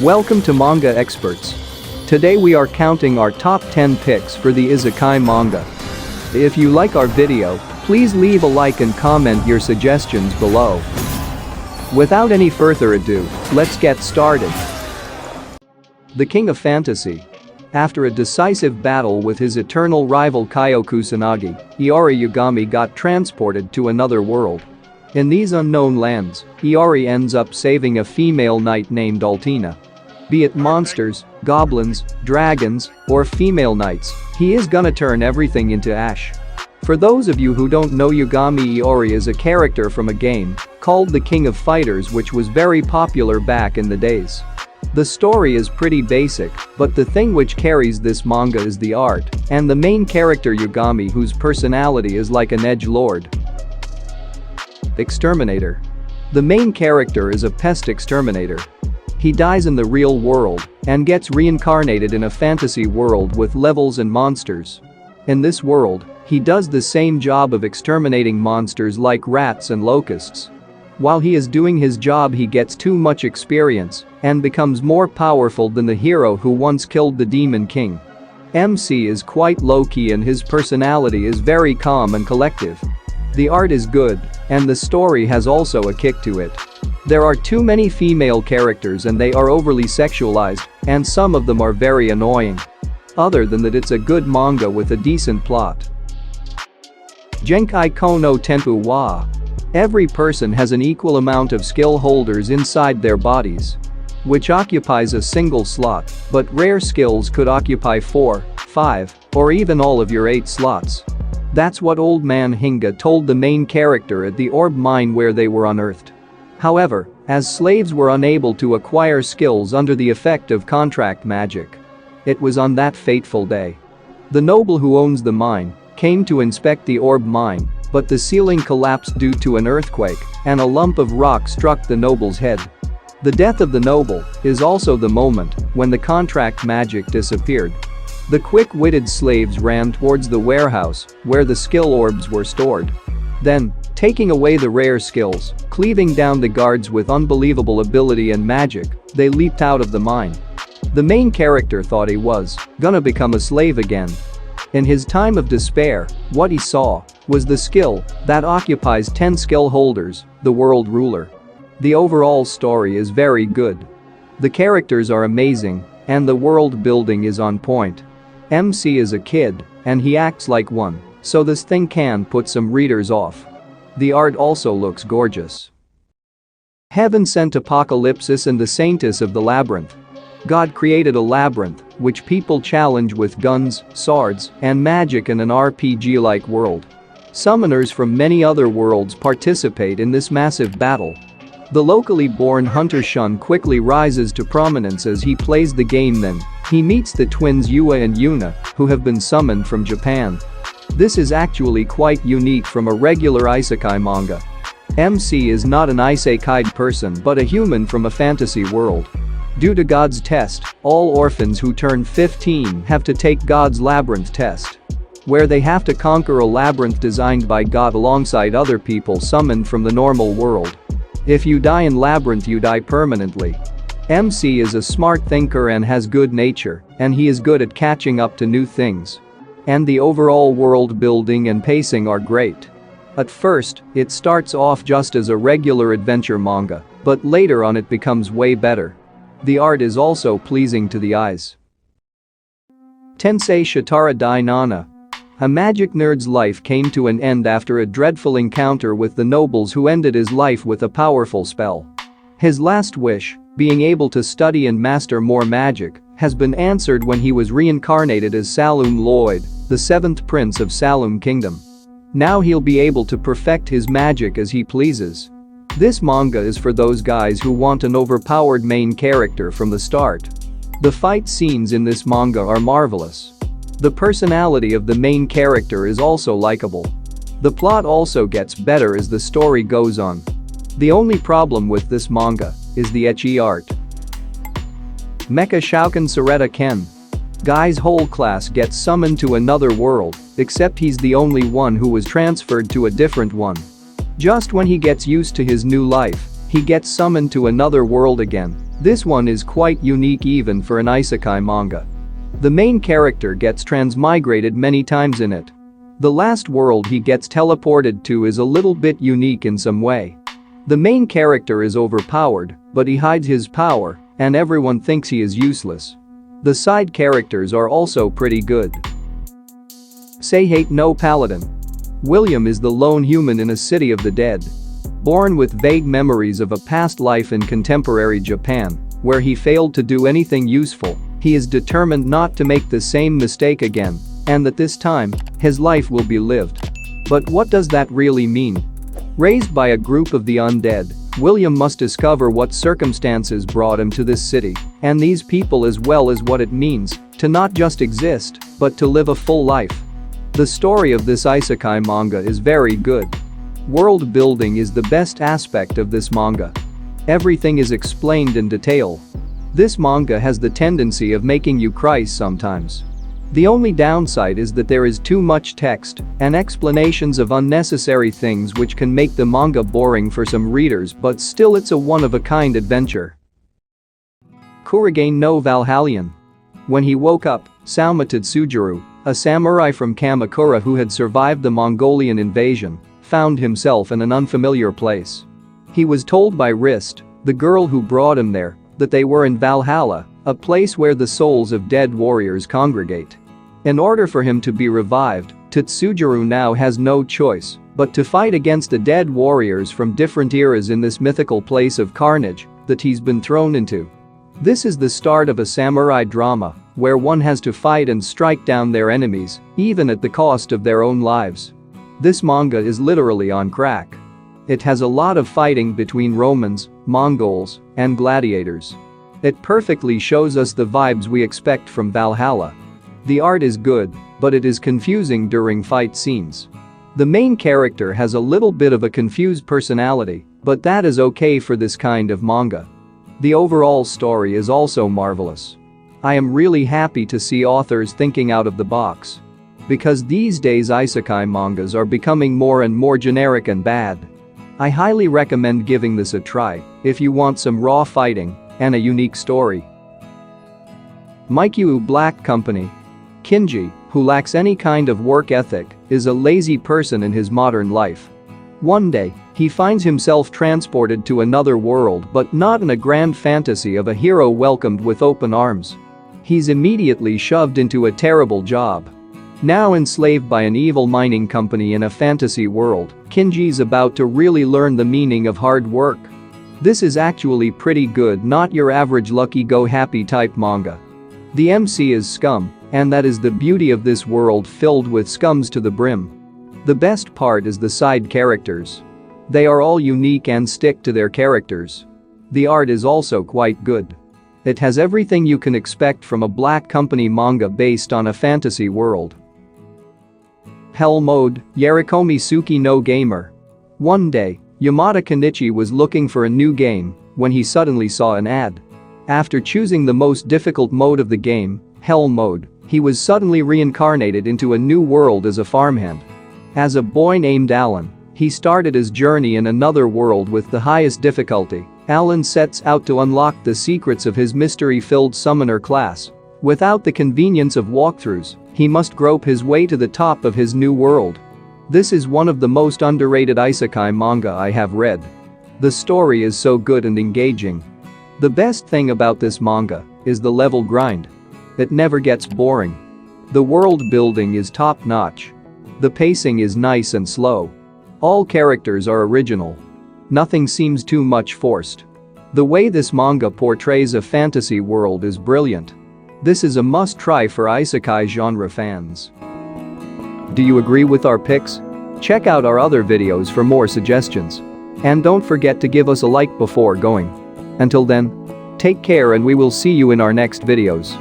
Welcome to Manga Experts. Today we are counting our top 10 picks for the Isekai Manga. If you like our video, please leave a like and comment your suggestions below. Without any further ado, let's get started. The King of Fantasy. After a decisive battle with his eternal rival Kyo Kusanagi, Iori Yagami got transported to another world. In these unknown lands, Iori ends up saving a female knight named Altina. Be it monsters, goblins, dragons, or female knights, he is gonna turn everything into ash. For those of you who don't know, Yagami Iori is a character from a game called The King of Fighters, which was very popular back in the days. The story is pretty basic, but the thing which carries this manga is the art and the main character Yagami, whose personality is like an edgelord. Exterminator. The main character is a pest exterminator. He dies in the real world and gets reincarnated in a fantasy world with levels and monsters. In this world, he does the same job of exterminating monsters like rats and locusts. While he is doing his job, he gets too much experience and becomes more powerful than the hero who once killed the Demon King. MC is quite low-key and his personality is very calm and collective. The art is good, and the story has also a kick to it. There are too many female characters and they are overly sexualized, and some of them are very annoying. Other than that, it's a good manga with a decent plot. Genkai Kono Tenpu wa. Every person has an equal amount of skill holders inside their bodies, which occupies a single slot, but rare skills could occupy 4, 5, or even all of your 8 slots. That's what Old Man Hinga told the main character at the orb mine where they were unearthed. However, as slaves were unable to acquire skills under the effect of contract magic. It was on that fateful day. The noble who owns the mine came to inspect the orb mine, but the ceiling collapsed due to an earthquake and a lump of rock struck the noble's head. The death of the noble is also the moment when the contract magic disappeared. The quick-witted slaves ran towards the warehouse where the skill orbs were stored. Then, taking away the rare skills, cleaving down the guards with unbelievable ability and magic, they leaped out of the mine. The main character thought he was gonna become a slave again. In his time of despair, what he saw was the skill that occupies 10 skill holders, the world ruler. The overall story is very good. The characters are amazing, and the world building is on point. MC is a kid, and he acts like one, so this thing can put some readers off. The art also looks gorgeous. Heaven Sent Apocalypsis and the Saintess of the Labyrinth. God created a labyrinth, which people challenge with guns, swords, and magic in an RPG-like world. Summoners from many other worlds participate in this massive battle. The locally born hunter Shun quickly rises to prominence as he plays the game. Then, he meets the twins Yua and Yuna, who have been summoned from Japan. This is actually quite unique from a regular isekai manga. MC is not an isekai person but a human from a fantasy world. Due to God's test, all orphans who turn 15 have to take God's labyrinth test, where they have to conquer a labyrinth designed by God alongside other people summoned from the normal world. If you die in labyrinth, you die permanently. MC is a smart thinker and has good nature, and he is good at catching up to new things. And the overall world building and pacing are great. At first, it starts off just as a regular adventure manga, but later on it becomes way better. The art is also pleasing to the eyes. Tensei Shitara Dai Nana. A magic nerd's life came to an end after a dreadful encounter with the nobles who ended his life with a powerful spell. His last wish, being able to study and master more magic, has been answered when he was reincarnated as Saloum Lloyd, the 7th prince of Saloum Kingdom. Now he'll be able to perfect his magic as he pleases. This manga is for those guys who want an overpowered main character from the start. The fight scenes in this manga are marvelous. The personality of the main character is also likable. The plot also gets better as the story goes on. The only problem with this manga is the ecchi art. Mecha Shouken Sareta Ken. Guy's whole class gets summoned to another world, except he's the only one who was transferred to a different one. Just when he gets used to his new life, he gets summoned to another world again, This one is quite unique even for an isekai manga. The main character gets transmigrated many times in it. The last world he gets teleported to is a little bit unique in some way. The main character is overpowered, but he hides his power, and everyone thinks he is useless. The side characters are also pretty good. Say Hate No Paladin. William is the lone human in a city of the dead. Born with vague memories of a past life in contemporary Japan, where he failed to do anything useful, he is determined not to make the same mistake again, and that this time, his life will be lived. But what does that really mean? Raised by a group of the undead, William must discover what circumstances brought him to this city, and these people as well as what it means to not just exist, but to live a full life. The story of this isekai manga is very good. World building is the best aspect of this manga. Everything is explained in detail. This manga has the tendency of making you cry sometimes. The only downside is that there is too much text and explanations of unnecessary things which can make the manga boring for some readers, but still it's a one-of-a-kind adventure. Kurigane no Valhallion. When he woke up, Sauma Tetsujiro, a samurai from Kamakura who had survived the Mongolian invasion, found himself in an unfamiliar place. He was told by Rist, the girl who brought him there, that they were in Valhalla, a place where the souls of dead warriors congregate. In order for him to be revived, Tetsujiro now has no choice but to fight against the dead warriors from different eras in this mythical place of carnage that he's been thrown into. This is the start of a samurai drama where one has to fight and strike down their enemies, even at the cost of their own lives. This manga is literally on crack. It has a lot of fighting between Romans, Mongols, and gladiators. It perfectly shows us the vibes we expect from Valhalla. The art is good, but it is confusing during fight scenes. The main character has a little bit of a confused personality, but that is okay for this kind of manga. The overall story is also marvelous. I am really happy to see authors thinking out of the box. Because these days isekai mangas are becoming more and more generic and bad. I highly recommend giving this a try if you want some raw fighting and a unique story. Mikyu Black Company. Kinji, who lacks any kind of work ethic, is a lazy person in his modern life. One day, he finds himself transported to another world, but not in a grand fantasy of a hero welcomed with open arms. He's immediately shoved into a terrible job. Now enslaved by an evil mining company in a fantasy world, Kinji's about to really learn the meaning of hard work. This is actually pretty good, not your average lucky-go-happy type manga. The MC is scum, and that is the beauty of this world filled with scums to the brim. The best part is the side characters. They are all unique and stick to their characters. The art is also quite good. It has everything you can expect from a Black Company manga based on a fantasy world. Hell Mode, Yarikomi Suki no Gamer. One day, Yamada Kenichi was looking for a new game when he suddenly saw an ad. After choosing the most difficult mode of the game, Hell Mode, he was suddenly reincarnated into a new world as a farmhand. As a boy named Alan, he started his journey in another world with the highest difficulty. Alan sets out to unlock the secrets of his mystery-filled summoner class. Without the convenience of walkthroughs, he must grope his way to the top of his new world. This is one of the most underrated isekai manga I have read. The story is so good and engaging. The best thing about this manga is the level grind. It never gets boring. The world building is top-notch. The pacing is nice and slow. All characters are original. Nothing seems too much forced. The way this manga portrays a fantasy world is brilliant. This is a must-try for isekai genre fans. Do you agree with our picks? Check out our other videos for more suggestions. And don't forget to give us a like before going. Until then, take care and we will see you in our next videos.